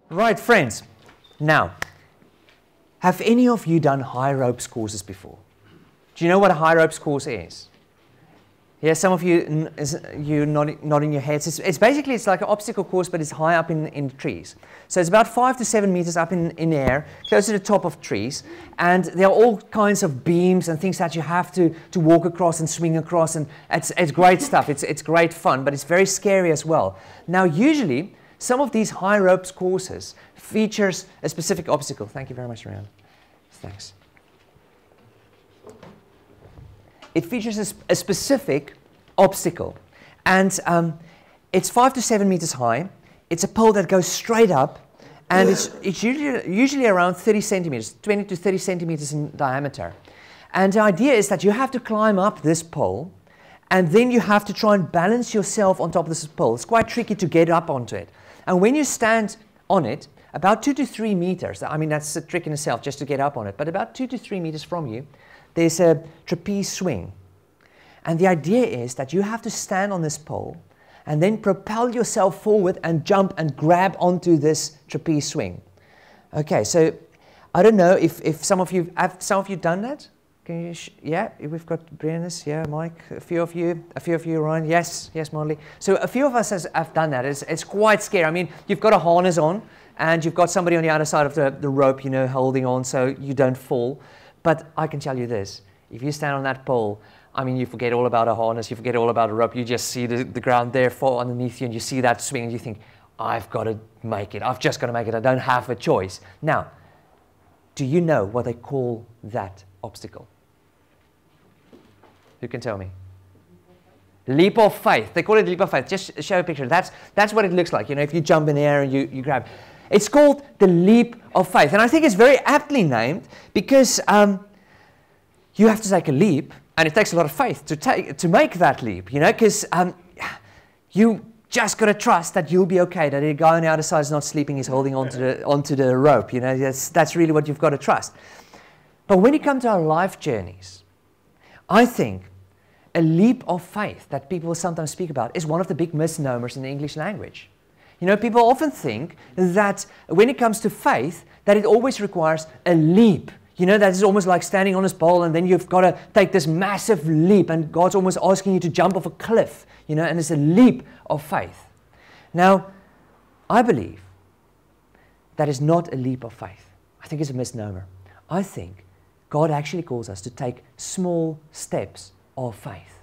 Right, friends. Now, have any of you done high ropes courses before? Do you know what a high ropes course is? Yeah, some of you, you're nodding your heads. It's basically, it's like an obstacle course, but it's high up in trees. So it's about 5 to 7 meters up in the air, close to the top of trees. And there are all kinds of beams and things that you have to walk across and swing across. And it's great stuff. It's great fun, but it's very scary as well. Now, usually, some of these high ropes courses features a specific obstacle. Thank you very much, Ryan. Thanks. It features a specific obstacle, and it's 5 to 7 meters high. It's a pole that goes straight up, and it's usually around 30 centimeters, 20 to 30 centimeters in diameter. And the idea is that you have to climb up this pole, and then you have to try and balance yourself on top of this pole. It's quite tricky to get up onto it. And when you stand on it, about 2 to 3 meters, I mean, that's a trick in itself just to get up on it, but about 2 to 3 meters from you, there's a trapeze swing. And the idea is that you have to stand on this pole and then propel yourself forward and jump and grab onto this trapeze swing. Okay, so I don't know if some of you, have some of you done that? Can you yeah, we've got Brianus, yeah, Mike, a few of you, Ryan, yes, Marley. So a few of us have done that. It's quite scary. I mean, you've got a harness on and you've got somebody on the other side of the rope, you know, holding on so you don't fall. But I can tell you this, if you stand on that pole, I mean, you forget all about a harness, you forget all about a rope, you just see the ground there fall underneath you and you see that swing and you think, I've got to make it, I've just got to make it, I don't have a choice. Now, do you know what they call that obstacle? Who can tell me? Leap of faith. They call it leap of faith. Just show a picture. That's what it looks like. You know, if you jump in the air and you grab. It's called the leap of faith. And I think it's very aptly named because you have to take a leap, and it takes a lot of faith to make that leap, you know, because you just got to trust that you'll be okay, that the guy on the other side is not sleeping, he's holding onto the rope, you know, that's really what you've got to trust. But when it comes to our life journeys, I think a leap of faith that people will sometimes speak about is one of the big misnomers in the English language. You know, people often think that when it comes to faith, that it always requires a leap. You know, that is almost like standing on this pole and then you've got to take this massive leap and God's almost asking you to jump off a cliff, you know, and it's a leap of faith. Now, I believe that is not a leap of faith. I think it's a misnomer. I think God actually calls us to take small steps of faith.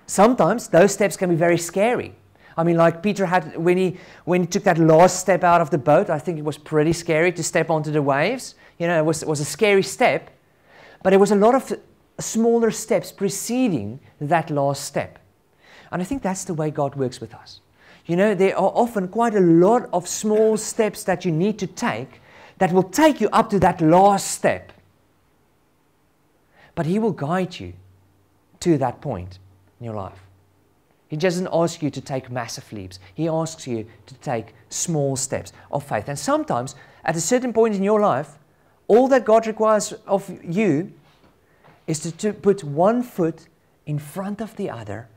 Sometimes those steps can be very scary. I mean, like Peter had, when he took that last step out of the boat, I think it was pretty scary to step onto the waves. You know, it was a scary step, but there was a lot of smaller steps preceding that last step. And I think that's the way God works with us. You know, there are often quite a lot of small steps that you need to take that will take you up to that last step. But He will guide you to that point in your life. He doesn't ask you to take massive leaps. He asks you to take small steps of faith. And sometimes, at a certain point in your life, all that God requires of you is to put one foot in front of the other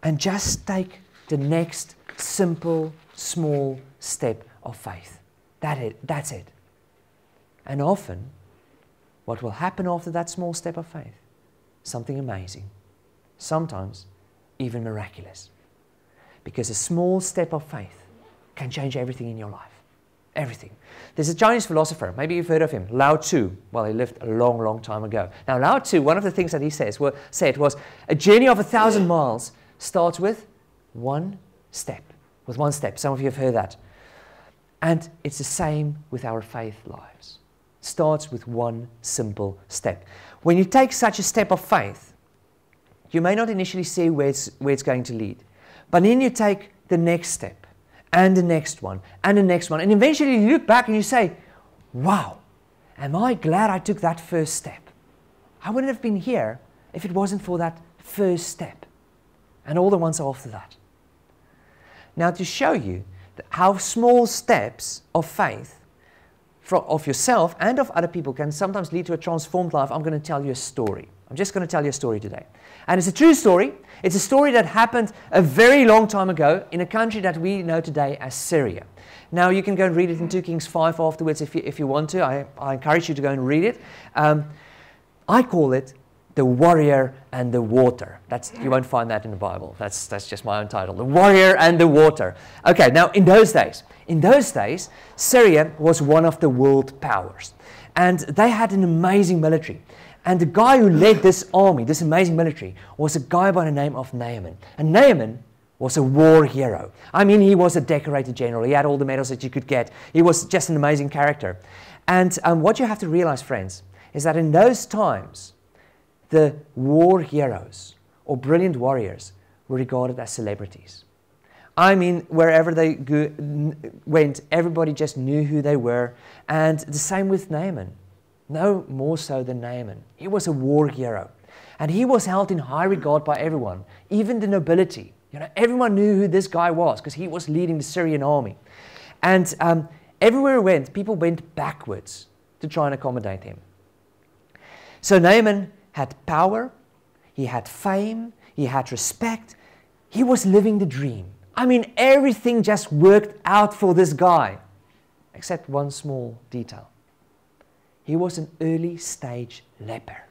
and just take the next simple, small step of faith. That's it. And often, what will happen after that small step of faith? Something amazing. Sometimes, even miraculous. Because a small step of faith can change everything in your life. Everything. There's a Chinese philosopher, maybe you've heard of him, Lao Tzu. Well, he lived a long, long time ago. Now, Lao Tzu, one of the things that he said was, a journey of 1,000 miles starts with one step. With one step. Some of you have heard that. And it's the same with our faith lives. It starts with one simple step. When you take such a step of faith, you may not initially see where it's going to lead. But then you take the next step, and the next one, and the next one. And eventually you look back and you say, wow, am I glad I took that first step? I wouldn't have been here if it wasn't for that first step. And all the ones after that. Now, to show you how small steps of faith of yourself and of other people can sometimes lead to a transformed life, I'm going to tell you a story. I'm just going to tell you a story today. And it's a true story. It's a story that happened a very long time ago in a country that we know today as Syria. Now, you can go and read it in 2 Kings 5 afterwards if you want to. I encourage you to go and read it. I call it The Warrior and the Water. You won't find that in the Bible. That's just my own title. The Warrior and the Water. Okay, now in those days, Syria was one of the world powers. And they had an amazing military. And the guy who led this army, this amazing military, was a guy by the name of Naaman. And Naaman was a war hero. I mean, he was a decorated general. He had all the medals that you could get. He was just an amazing character. And what you have to realize, friends, is that in those times, the war heroes or brilliant warriors were regarded as celebrities. I mean, wherever they went, everybody just knew who they were. And the same with Naaman. No more so than Naaman. He was a war hero. And he was held in high regard by everyone, even the nobility. You know, everyone knew who this guy was because he was leading the Syrian army. And everywhere he went, people went backwards to try and accommodate him. So Naaman had power, he had fame, he had respect. He was living the dream. I mean, everything just worked out for this guy, except one small detail. He was an early stage leper.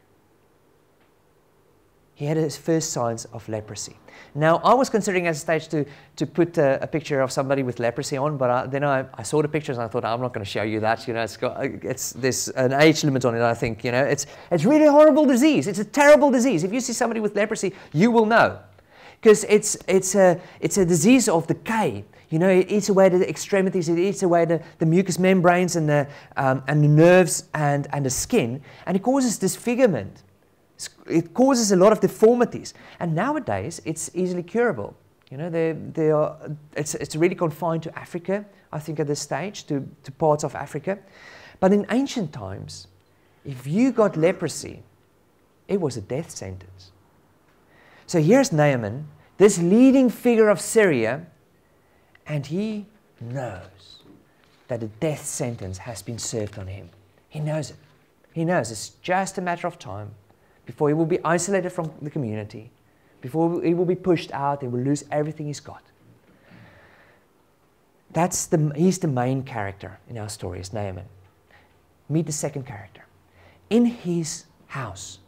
He had his first signs of leprosy. Now, I was considering at a stage to put a picture of somebody with leprosy on, but then I saw the pictures and I thought, I'm not going to show you that. You know, there's an age limit on it, I think. You know, it's really a horrible disease. It's a terrible disease. If you see somebody with leprosy, you will know. Because it's a disease of decay. You know, it eats away the extremities, it eats away the mucous membranes and the nerves and the skin, and it causes disfigurement. It causes a lot of deformities. And nowadays, it's easily curable. You know, it's really confined to Africa, I think, at this stage, to parts of Africa. But in ancient times, if you got leprosy, it was a death sentence. So here's Naaman, this leading figure of Syria, and he knows that a death sentence has been served on him. He knows it. He knows it's just a matter of time before he will be isolated from the community, before he will be pushed out, he will lose everything he's got. He's the main character in our story, is Naaman. Meet the second character. In his house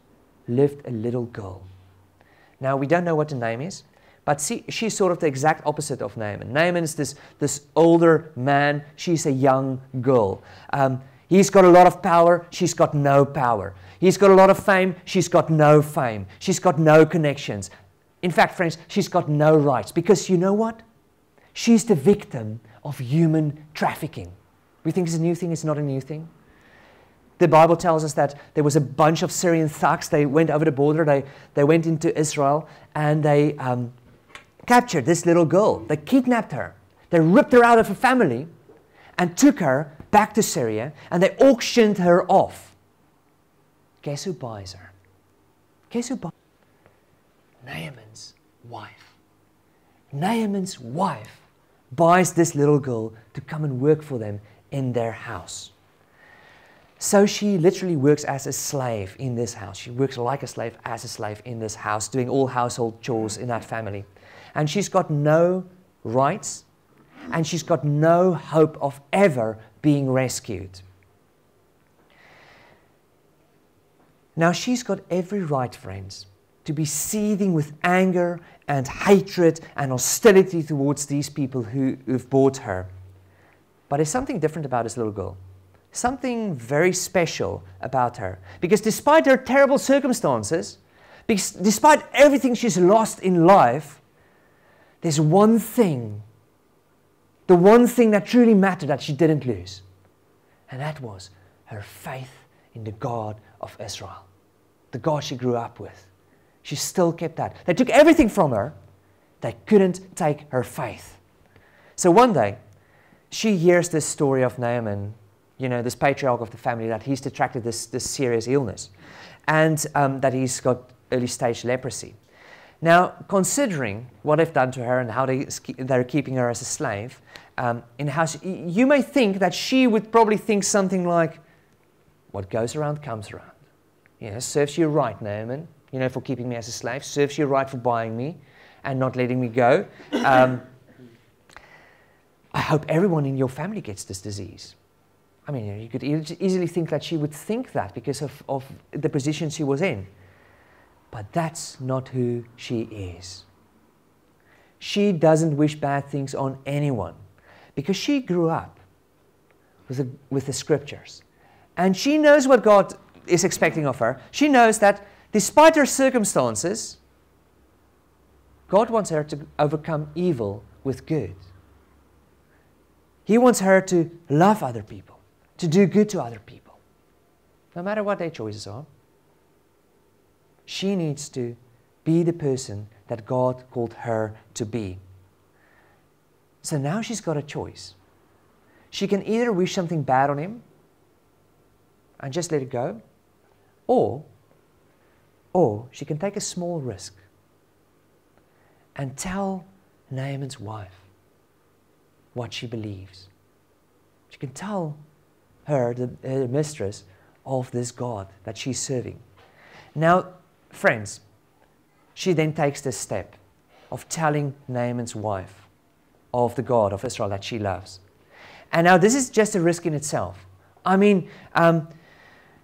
lived a little girl. Now, we don't know what the name is, but she's sort of the exact opposite of Naaman. Naaman is this older man. She's a young girl. He's got a lot of power. She's got no power. He's got a lot of fame. She's got no fame. She's got no connections. In fact, friends, she's got no rights. Because you know what? She's the victim of human trafficking. We think it's a new thing. It's not a new thing. The Bible tells us that there was a bunch of Syrian thugs. They went over the border. They went into Israel and they captured this little girl. They kidnapped her. They ripped her out of her family and took her back to Syria, and they auctioned her off. Guess who buys her? Guess who buys her? Naaman's wife. Naaman's wife buys this little girl to come and work for them in their house. So she literally works as a slave in this house. She works like a slave, as a slave in this house, doing all household chores in that family. And she's got no rights, and she's got no hope of ever being rescued. Now, she's got every right, friends, to be seething with anger and hatred and hostility towards these people who've bought her. But there's something different about this little girl. Something very special about her. Because despite her terrible circumstances, despite everything she's lost in life, there's one thing, the one thing that truly mattered that she didn't lose. And that was her faith in the God of Israel, the God she grew up with. She still kept that. They took everything from her. They couldn't take her faith. So one day, she hears this story of Naaman, you know, this patriarch of the family, that he's contracted this serious illness and that he's got early stage leprosy. Now, considering what they've done to her and how they're keeping her as a slave in the house, you may think that she would probably think something like, what goes around comes around. serves you right, Naaman, for keeping me as a slave, serves you right for buying me and not letting me go. I hope everyone in your family gets this disease. I mean, you could easily think that she would think that because of the position she was in. But that's not who she is. She doesn't wish bad things on anyone because she grew up with the scriptures. And she knows what God is expecting of her. She knows that despite her circumstances, God wants her to overcome evil with good. He wants her to love other people, to do good to other people, no matter what their choices are. She needs to be the person that God called her to be. So now she's got a choice. She can either wish something bad on him and just let it go, or she can take a small risk and tell Naaman's wife what she believes. She can tell her, her mistress, of this God that she's serving. Now, friends, she then takes this step of telling Naaman's wife of the God of Israel that she loves. And now this is just a risk in itself. I mean,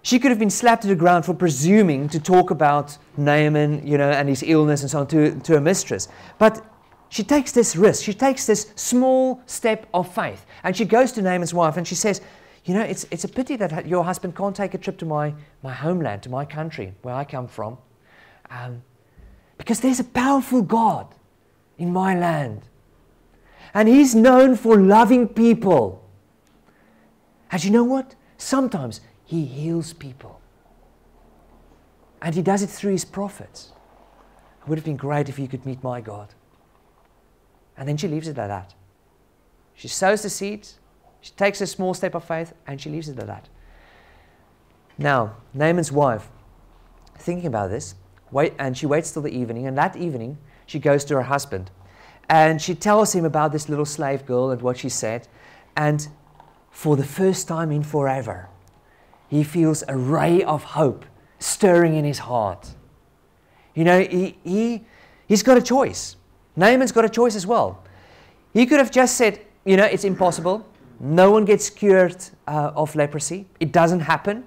she could have been slapped to the ground for presuming to talk about Naaman, and his illness and so on to her mistress. But she takes this risk. She takes this small step of faith. And she goes to Naaman's wife and she says, it's a pity that your husband can't take a trip to my homeland, to my country, where I come from. Because there's a powerful God in my land. And He's known for loving people. And you know what? Sometimes He heals people. And He does it through His prophets. It would have been great if you could meet my God. And then she leaves it at that. She sows the seeds, she takes a small step of faith, and she leaves it at that. Now, Naaman's wife, thinking about this, and she waits till the evening, and that evening she goes to her husband. And she tells him about this little slave girl and what she said. And for the first time in forever, he feels a ray of hope stirring in his heart. He's got a choice. Naaman's got a choice as well. He could have just said, it's impossible. No one gets cured of leprosy. It doesn't happen.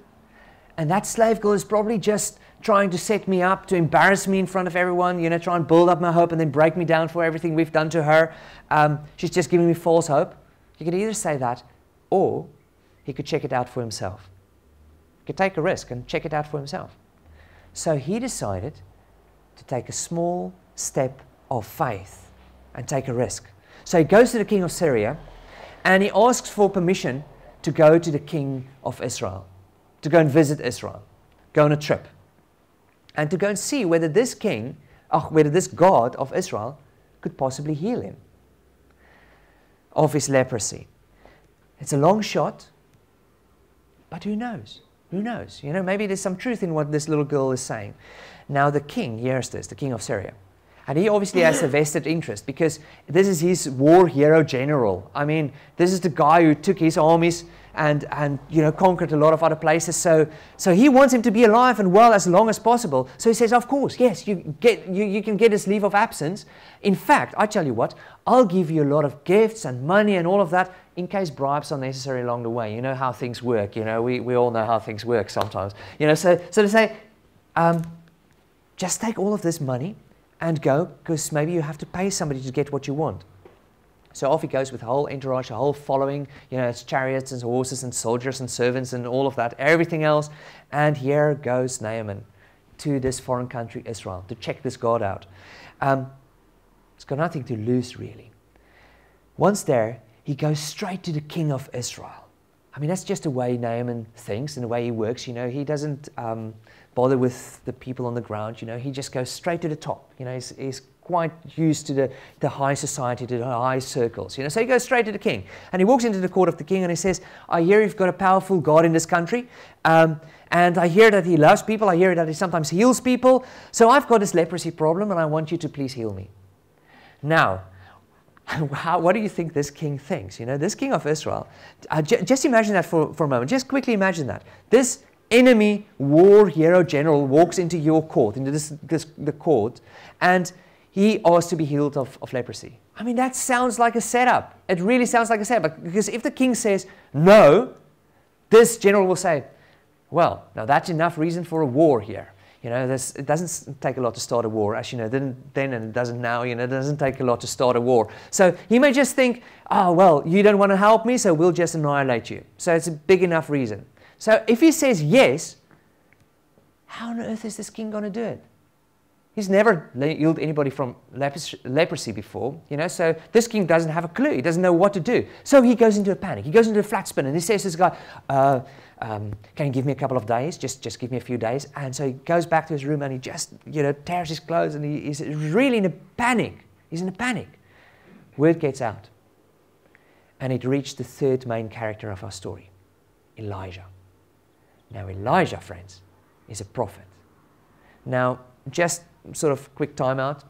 And that slave girl is probably just trying to set me up, to embarrass me in front of everyone, try and build up my hope and then break me down for everything we've done to her. She's just giving me false hope. He could either say that, or he could check it out for himself. He could take a risk and check it out for himself. So he decided to take a small step of faith and take a risk. So he goes to the king of Syria and he asks for permission to go to the king of Israel, to go and visit Israel, go on a trip, and to go and see whether this king, whether this God of Israel could possibly heal him of his leprosy. It's a long shot, but who knows? Who knows? Maybe there's some truth in what this little girl is saying. Now the king hears this, the king of Syria. And he obviously has a vested interest because this is his war hero general. I mean, this is the guy who took his armies and conquered a lot of other places. So he wants him to be alive and well as long as possible. So he says, of course, yes, you can get his leave of absence. In fact, I tell you what, I'll give you a lot of gifts and money and all of that in case bribes are necessary along the way. You know how things work. We all know how things work sometimes. So to say, just take all of this money and go, because maybe you have to pay somebody to get what you want. So off he goes with a whole entourage, a whole following, it's chariots and horses and soldiers and servants and all of that, everything else. And here goes Naaman to this foreign country, Israel, to check this God out. He's got nothing to lose, really. Once there, he goes straight to the king of Israel. I mean, that's just the way Naaman thinks and the way he works. He doesn't bother with the people on the ground. He just goes straight to the top. He's quite used to the high society, to the high circles. So he goes straight to the king. And he walks into the court of the king and he says, I hear you've got a powerful God in this country. And I hear that He loves people. I hear that He sometimes heals people. So I've got this leprosy problem and I want you to please heal me. Now, what do you think this king thinks? This king of Israel, just imagine that for a moment. Just quickly imagine that. This enemy war hero general walks into your court, into the court, and he asks to be healed of leprosy. I mean, that sounds like a setup. It really sounds like a setup. Because if the king says no, this general will say, well, now that's enough reason for a war here. You know, it doesn't take a lot to start a war. As you know, then and it doesn't now. You know, it doesn't take a lot to start a war. So he may just think, oh, well, you don't want to help me, so we'll just annihilate you. So it's a big enough reason. So if he says yes, how on earth is this king going to do it? He's never healed anybody from leprosy before, you know, so this king doesn't have a clue. He doesn't know what to do. So he goes into a panic. He goes into a flat spin, and he says to this guy, can you give me a couple of days? Just give me a few days. And so he goes back to his room, and he just, you know, tears his clothes, and he's really in a panic. He's in a panic. Word gets out. And it reached the third main character of our story, Elijah. Now, Elijah, friends, is a prophet. Now, just sort of quick timeout.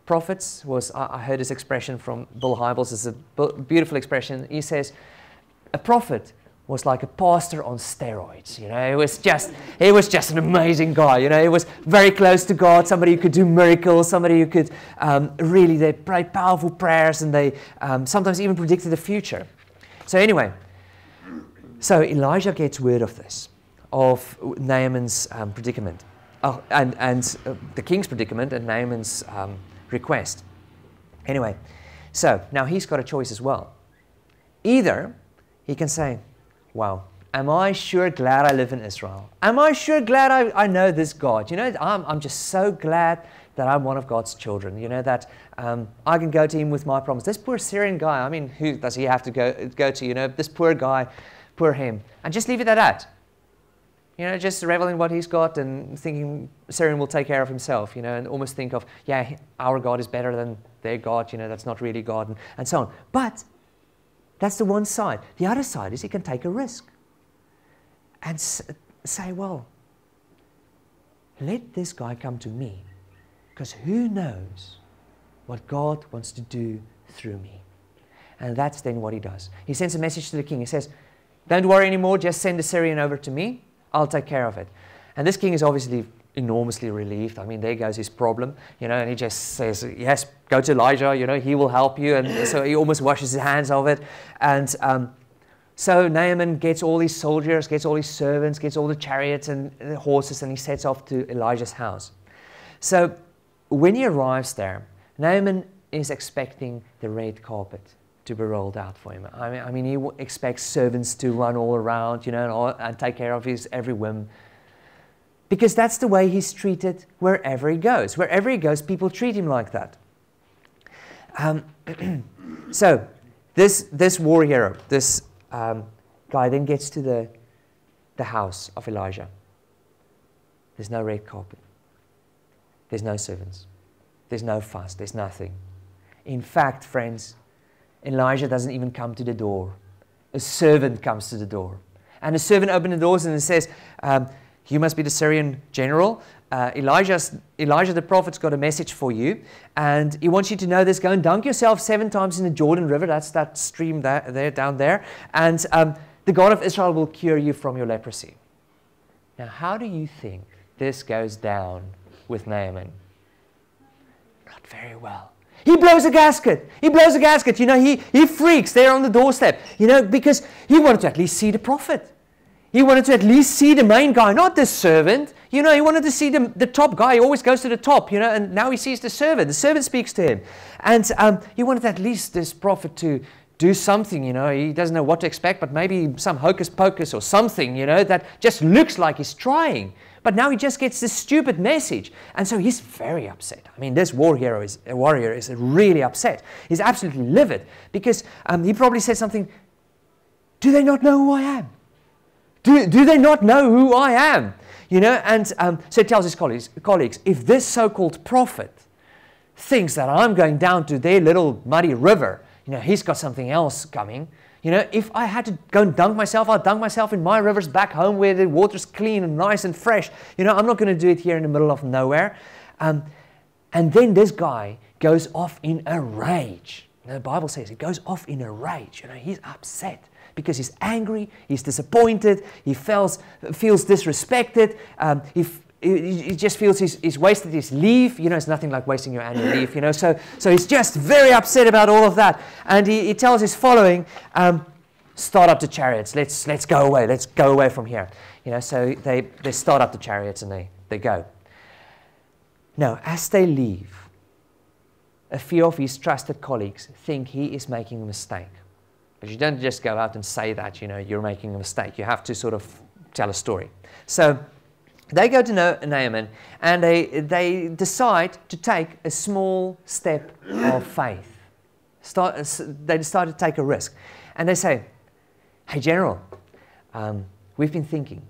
Prophets was, I heard this expression from Bill Hybels. It's a beautiful expression. He says, a prophet was like a pastor on steroids. You know, he was just an amazing guy. You know, he was very close to God, somebody who could do miracles, somebody who could they prayed powerful prayers, and they sometimes even predicted the future. So anyway, so Elijah gets word of this, of Naaman's predicament. Oh, and the king's predicament and Naaman's request. Anyway, so now he's got a choice as well. Either he can say, wow, am I sure glad I live in Israel? Am I sure glad I know this God? You know, I'm just so glad that I'm one of God's children. You know, that I can go to him with my problems. This poor Syrian guy, I mean, who does he have to go to? You know, this poor guy, poor him. And just leave it at that. You know, just revel in what he's got and thinking Syrian will take care of himself, you know, and almost think of, yeah, our God is better than their God, you know, that's not really God, and so on. But that's the one side. The other side is he can take a risk and say, well, let this guy come to me, because who knows what God wants to do through me. And that's then what he does. He sends a message to the king. He says, don't worry anymore, just send the Syrian over to me. I'll take care of it. And this king is obviously enormously relieved. I mean, there goes his problem, you know, and he just says, yes, go to Elijah, you know, he will help you. And so he almost washes his hands of it. And so Naaman gets all his soldiers, gets all his servants, gets all the chariots and the horses, and he sets off to Elijah's house. So when he arrives there, Naaman is expecting the red carpet to be rolled out for him. I mean, he expects servants to run all around, you know, and take care of his every whim. Because that's the way he's treated wherever he goes. Wherever he goes, people treat him like that. So, this war hero, this guy then gets to the house of Elijah. There's no red carpet. There's no servants. There's no fuss. There's nothing. In fact, friends, Elijah doesn't even come to the door. A servant comes to the door. And the servant opens the doors and it says, you must be the Syrian general. Elijah the prophet's got a message for you. And he wants you to know this. Go and dunk yourself 7 times in the Jordan River. That's that stream down there. And the God of Israel will cure you from your leprosy. Now, how do you think this goes down with Naaman? Not very well. He blows a gasket. He blows a gasket. You know, he freaks there on the doorstep, you know, because he wanted to at least see the prophet. He wanted to at least see the main guy, not the servant. You know, he wanted to see the top guy. He always goes to the top, you know, and now he sees the servant. The servant speaks to him. And he wanted at least this prophet to do something, you know. He doesn't know what to expect, but maybe some hocus pocus or something, you know, that just looks like he's trying. But now he just gets this stupid message. And so he's very upset. I mean, this warrior is really upset. He's absolutely livid because he probably said something, do they not know who I am? Do they not know who I am? You know, and so he tells his colleagues, if this so-called prophet thinks that I'm going down to their little muddy river, you know, he's got something else coming. You know, if I had to go and dunk myself, I'd dunk myself in my rivers back home where the water's clean and nice and fresh. You know, I'm not going to do it here in the middle of nowhere. And then this guy goes off in a rage. You know, the Bible says he goes off in a rage. You know, he's upset because he's angry, he's disappointed, he feels disrespected, he just feels he's wasted his leave. You know, it's nothing like wasting your annual leave, you know. So he's just very upset about all of that. And he tells his following, start up the chariots. Let's go away. Let's go away from here. You know, so they start up the chariots and they go. Now, as they leave, a few of his trusted colleagues think he is making a mistake. But you don't just go out and say that, you know, you're making a mistake. You have to sort of tell a story. So they go to Naaman, and they decide to take a small step of faith. They decide to take a risk. And they say, hey, General, we've been thinking,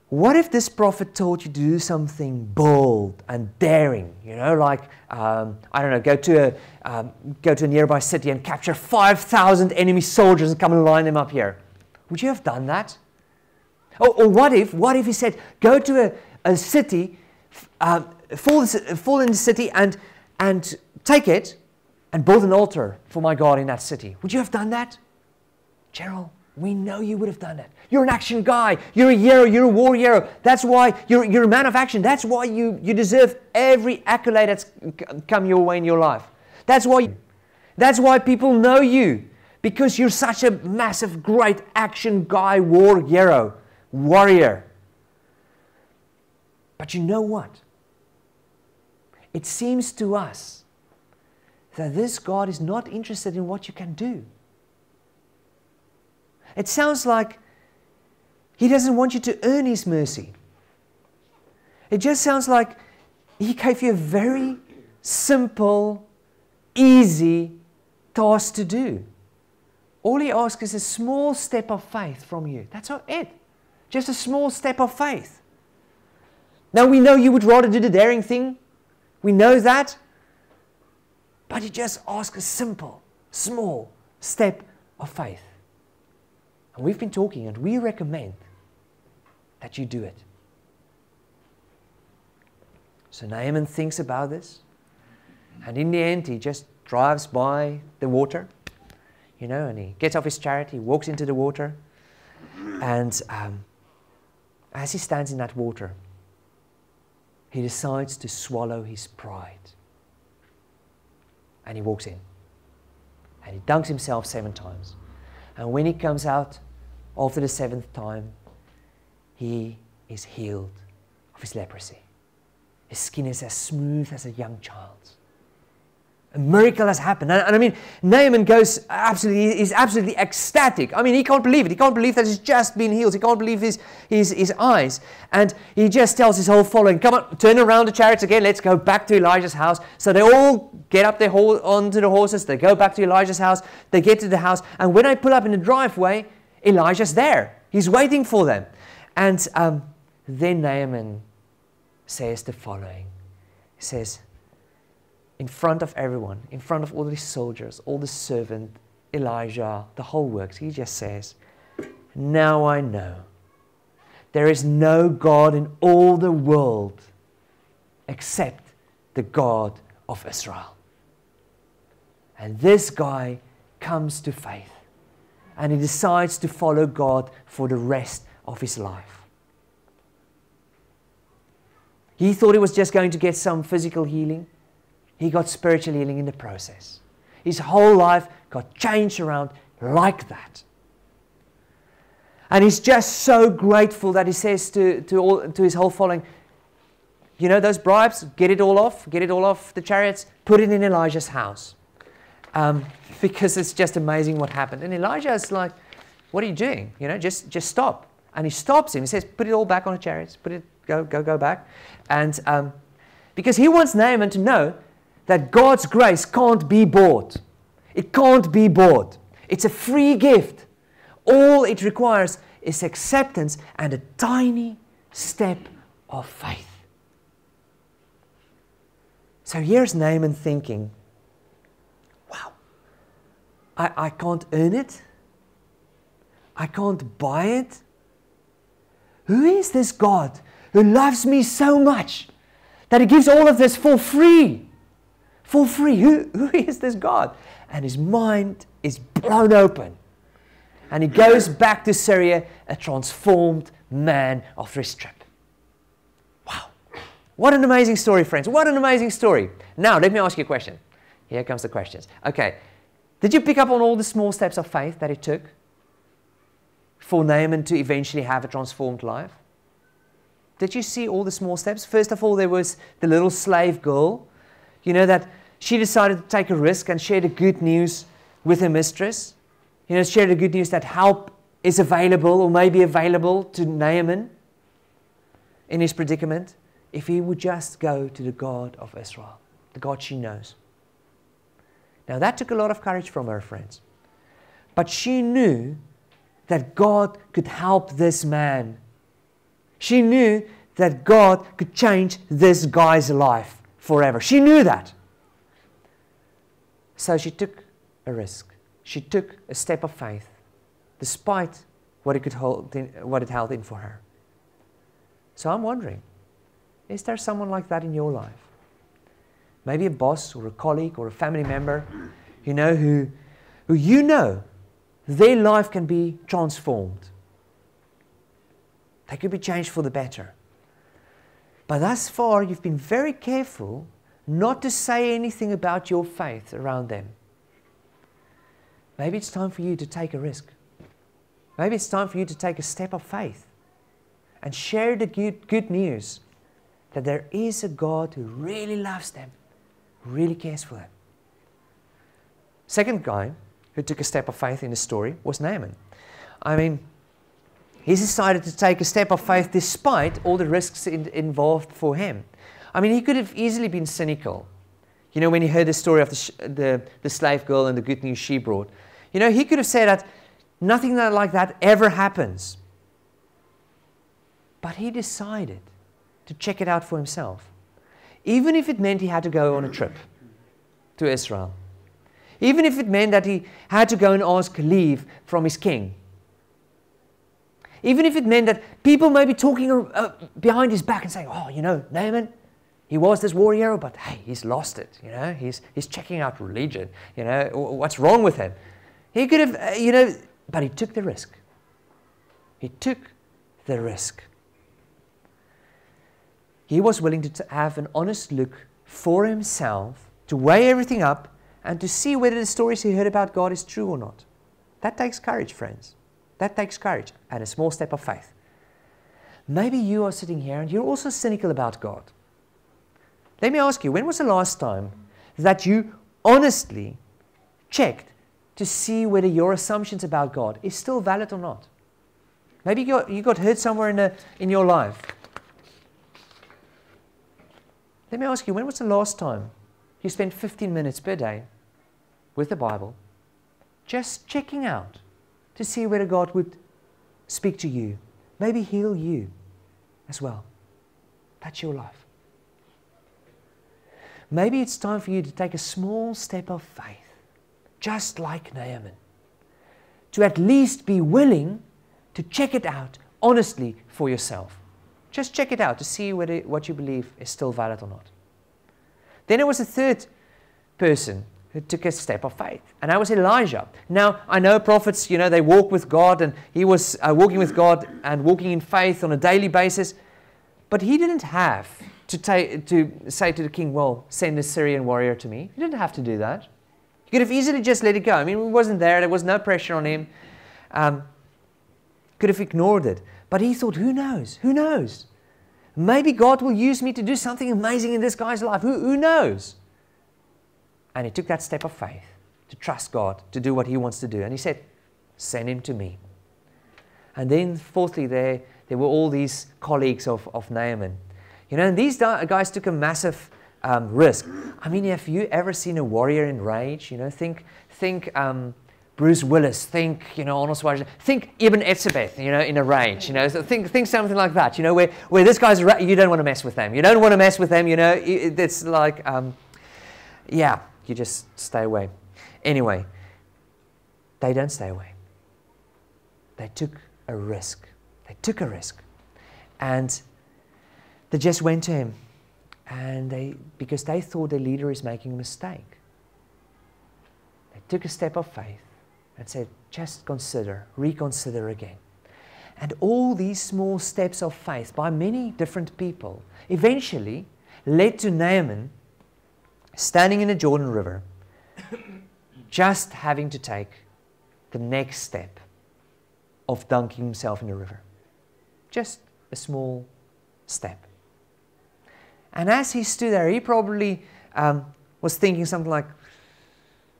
what if this prophet told you to do something bold and daring? You know, like, I don't know, go to a nearby city and capture 5,000 enemy soldiers and come and line them up here. Would you have done that? Or what if he said, go to a city, fall in the city and take it and build an altar for my God in that city? Would you have done that? General, we know you would have done that. You're an action guy. You're a hero. You're a war hero. That's why you're a man of action. That's why you deserve every accolade that's come your way in your life. That's why people know you, because you're such a massive, great action guy, war hero, warrior. But you know what? It seems to us that this God is not interested in what you can do. It sounds like he doesn't want you to earn his mercy. It just sounds like he gave you a very simple, easy task to do. All he asks is a small step of faith from you. That's it. Just a small step of faith. Now we know you would rather do the daring thing. We know that. But he just asks a simple, small step of faith. And we've been talking, and we recommend that you do it. So Naaman thinks about this, and in the end, he just drives by the water, you know, and he gets off his chariot, he walks into the water, and as he stands in that water, he decides to swallow his pride. And he walks in, and he dunks himself 7 times. And when he comes out after the 7th time, he is healed of his leprosy. His skin is as smooth as a young child's. A miracle has happened. And I mean, Naaman is absolutely ecstatic. I mean, he can't believe it. He can't believe that he's just been healed. He can't believe his eyes. And he just tells his whole following, come on, turn around the chariots again. Let's go back to Elijah's house. So they all get up onto the horses. They go back to Elijah's house. They get to the house. And when they pull up in the driveway, Elijah's there. He's waiting for them. And then Naaman says the following. He says, in front of everyone, in front of all the soldiers, all the servant, Elijah, the whole works, he just says, now I know there is no God in all the world except the God of Israel. And this guy comes to faith, and he decides to follow God for the rest of his life. He thought he was just going to get some physical healing. He got spiritual healing in the process. His whole life got changed around like that. And he's just so grateful that he says to his whole following, you know those bribes, get it all off the chariots, put it in Elijah's house. Because it's just amazing what happened. And Elijah is like, what are you doing? You know, just stop. And he stops him. He says, put it all back on the chariots. Go back. And because he wants Naaman to know that God's grace can't be bought. It can't be bought. It's a free gift. All it requires is acceptance and a tiny step of faith. So here's Naaman thinking, wow, I can't earn it. I can't buy it. Who is this God who loves me so much that he gives all of this for free? For free. Who is this God? And his mind is blown open. And he goes back to Syria, a transformed man after his trip. Wow. What an amazing story, friends. What an amazing story. Now, let me ask you a question. Here comes the questions. Okay. Did you pick up on all the small steps of faith that it took for Naaman to eventually have a transformed life? Did you see all the small steps? First of all, there was the little slave girl. You know, that she decided to take a risk and share the good news with her mistress. You know, share the good news that help is available or may be available to Naaman in his predicament if he would just go to the God of Israel, the God she knows. Now, that took a lot of courage from her, friends. But she knew that God could help this man. She knew that God could change this guy's life forever. She knew that. So she took a risk. She took a step of faith, despite what it held in for her. So I'm wondering, is there someone like that in your life? Maybe a boss or a colleague or a family member, you know, who you know their life can be transformed. They could be changed for the better. But thus far, you've been very careful not to say anything about your faith around them. Maybe it's time for you to take a risk. Maybe it's time for you to take a step of faith and share the good news that there is a God who really loves them, who really cares for them. Second guy who took a step of faith in the story was Naaman. I mean, he decided to take a step of faith despite all the risks involved for him. I mean, he could have easily been cynical. You know, when he heard the story of the slave girl and the good news she brought. You know, he could have said that nothing like that ever happens. But he decided to check it out for himself. Even if it meant he had to go on a trip to Israel. Even if it meant that he had to go and ask leave from his king. Even if it meant that people may be talking behind his back and saying, oh, you know, Naaman, he was this warrior, but hey, he's lost it. You know, he's checking out religion. You know, what's wrong with him? He could have, you know, but he took the risk. He took the risk. He was willing to have an honest look for himself, to weigh everything up, and to see whether the stories he heard about God is true or not. That takes courage, friends. That takes courage and a small step of faith. Maybe you are sitting here and you're also cynical about God. Let me ask you, when was the last time that you honestly checked to see whether your assumptions about God is still valid or not? Maybe you got hurt somewhere in your life. Let me ask you, when was the last time you spent 15 minutes per day with the Bible, just checking out to see whether God would speak to you, maybe heal you as well? That's your life. Maybe it's time for you to take a small step of faith, just like Naaman, to at least be willing to check it out honestly for yourself. Just check it out to see whether what you believe is still valid or not. Then there was a third person who took a step of faith, and that was Elijah. Now, I know prophets, you know, they walk with God, and he was walking with God and walking in faith on a daily basis, but he didn't have to say to the king, well, send a Syrian warrior to me. He didn't have to do that. He could have easily just let it go. I mean, he wasn't there. There was no pressure on him. Could have ignored it. But he thought, who knows? Who knows? Maybe God will use me to do something amazing in this guy's life. Who knows? And he took that step of faith to trust God, to do what he wants to do. And he said, send him to me. And then fourthly, there were all these colleagues of Naaman. You know, and these guys took a massive risk. I mean, have you ever seen a warrior in rage? You know, think Bruce Willis, think, you know, Arnold Schwarzenegger, think Ibn Etzebeth, you know, in a rage, you know, so think something like that, you know, where this guy's, you don't want to mess with them. You don't want to mess with them, you know, it's like, yeah, you just stay away. Anyway, they don't stay away. They took a risk. They took a risk. And they just went to him, and because they thought their leader is making a mistake. They took a step of faith. and said, just consider, reconsider again. And all these small steps of faith by many different people eventually led to Naaman standing in the Jordan River, just having to take the next step of dunking himself in the river. Just a small step. And as he stood there, he probably was thinking something like,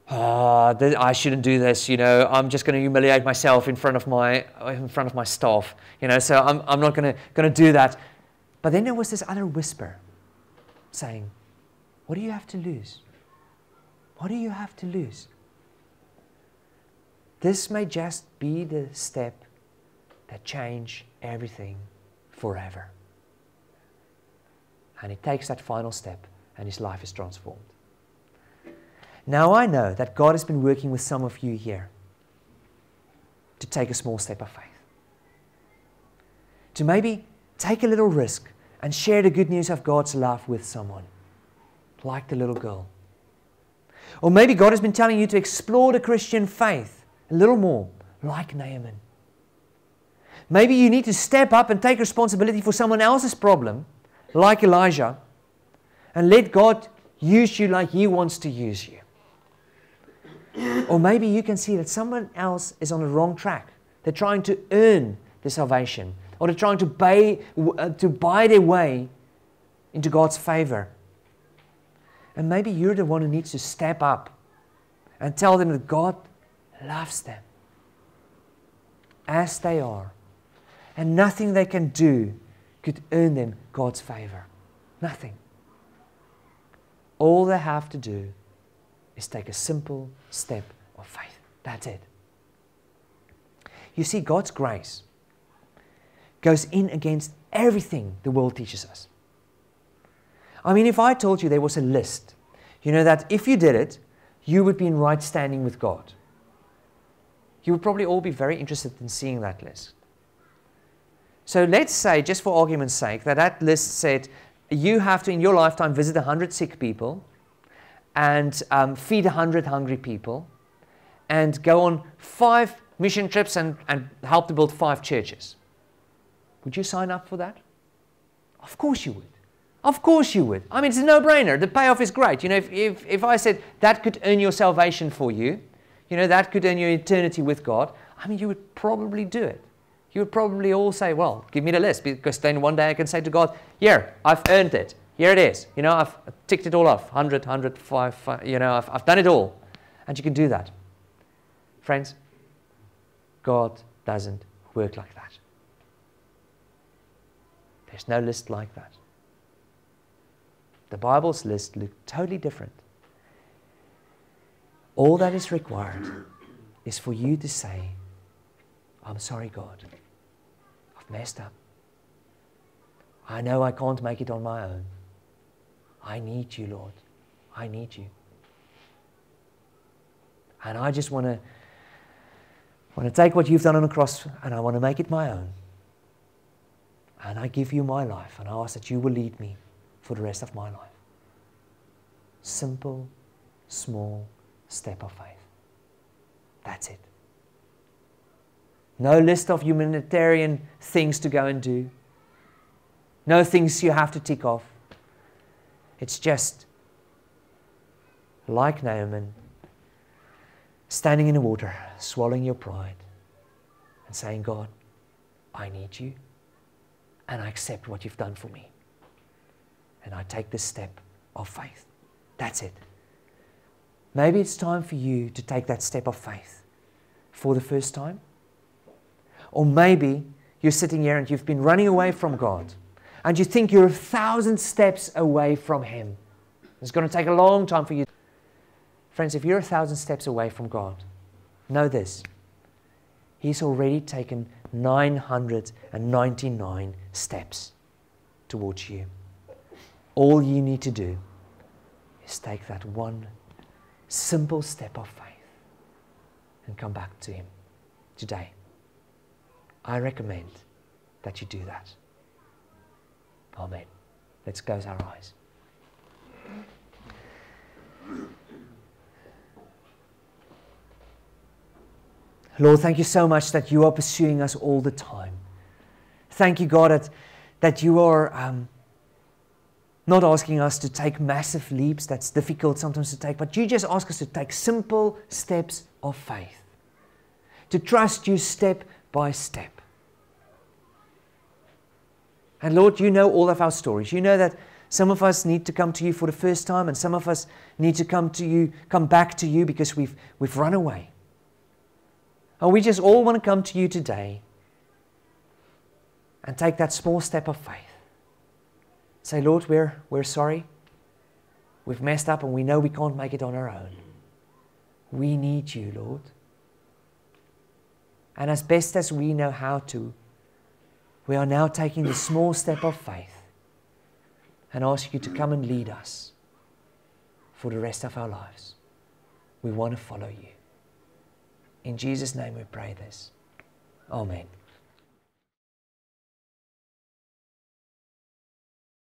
I shouldn't do this, I'm just going to humiliate myself in front of my staff, so I'm not going to do that. But then there was this other whisper saying, what do you have to lose? What do you have to lose? This may just be the step that changes everything forever. And he takes that final step and his life is transformed. Now I know that God has been working with some of you here to take a small step of faith. To maybe take a little risk and share the good news of God's love with someone, like the little girl. Or maybe God has been telling you to explore the Christian faith a little more, like Naaman. Maybe you need to step up and take responsibility for someone else's problem, like Elijah, and let God use you like He wants to use you. Or maybe you can see that someone else is on the wrong track. They're trying to earn the salvation, or they're trying to buy their way into God's favor. And maybe you're the one who needs to step up and tell them that God loves them as they are, and nothing they can do could earn them God's favor. Nothing. All they have to do is take a simple step of faith. That's it. You see, God's grace goes in against everything the world teaches us. I mean, if I told you there was a list, that if you did it, you would be in right standing with God. You would probably all be very interested in seeing that list. So let's say, just for argument's sake, that list said you have to, in your lifetime, visit 100 sick people and feed 100 hungry people and go on 5 mission trips and help to build 5 churches. Would you sign up for that? Of course you would. Of course you would. I mean, it's a no-brainer. The payoff is great. If I said that could earn your salvation for you, that could earn your eternity with God, I mean, you would probably do it. You would probably all say, well, give me the list, because then one day I can say to God, here, I've earned it. Here it is. I've ticked it all off. 100, 105, I've done it all. And you can do that. Friends, God doesn't work like that. There's no list like that. The Bible's list looks totally different. All that is required is for you to say, I'm sorry, God. I've messed up. I know I can't make it on my own. I need you, Lord. I need you. And I just want to take what you've done on the cross and I want to make it my own. And I give you my life and I ask that you will lead me for the rest of my life. Simple, small step of faith. That's it. No list of humanitarian things to go and do. No things you have to tick off. It's just like Naaman, standing in the water, swallowing your pride and saying, God, I need you and I accept what you've done for me. And I take this step of faith. That's it. Maybe it's time for you to take that step of faith for the first time. Or maybe you're sitting here and you've been running away from God and you think you're 1,000 steps away from Him. It's going to take a long time for you. Friends, if you're 1,000 steps away from God, know this. He's already taken 999 steps towards you. All you need to do is take that one simple step of faith and come back to Him today. I recommend that you do that. Amen. Let's close our eyes. Lord, thank you so much that you are pursuing us all the time. Thank you, God, that you are not asking us to take massive leaps. That's difficult sometimes to take, but you just ask us to take simple steps of faith, to trust you step by step. And Lord, you know all of our stories. You know that some of us need to come to you for the first time, and some of us need to come back to you because we've run away. And we just all want to come to you today and take that small step of faith. Say, Lord, we're sorry. We've messed up and we know we can't make it on our own. We need you, Lord. And as best as we know how to, we are now taking the small step of faith and ask you to come and lead us for the rest of our lives. We want to follow you. In Jesus' name we pray this. Amen.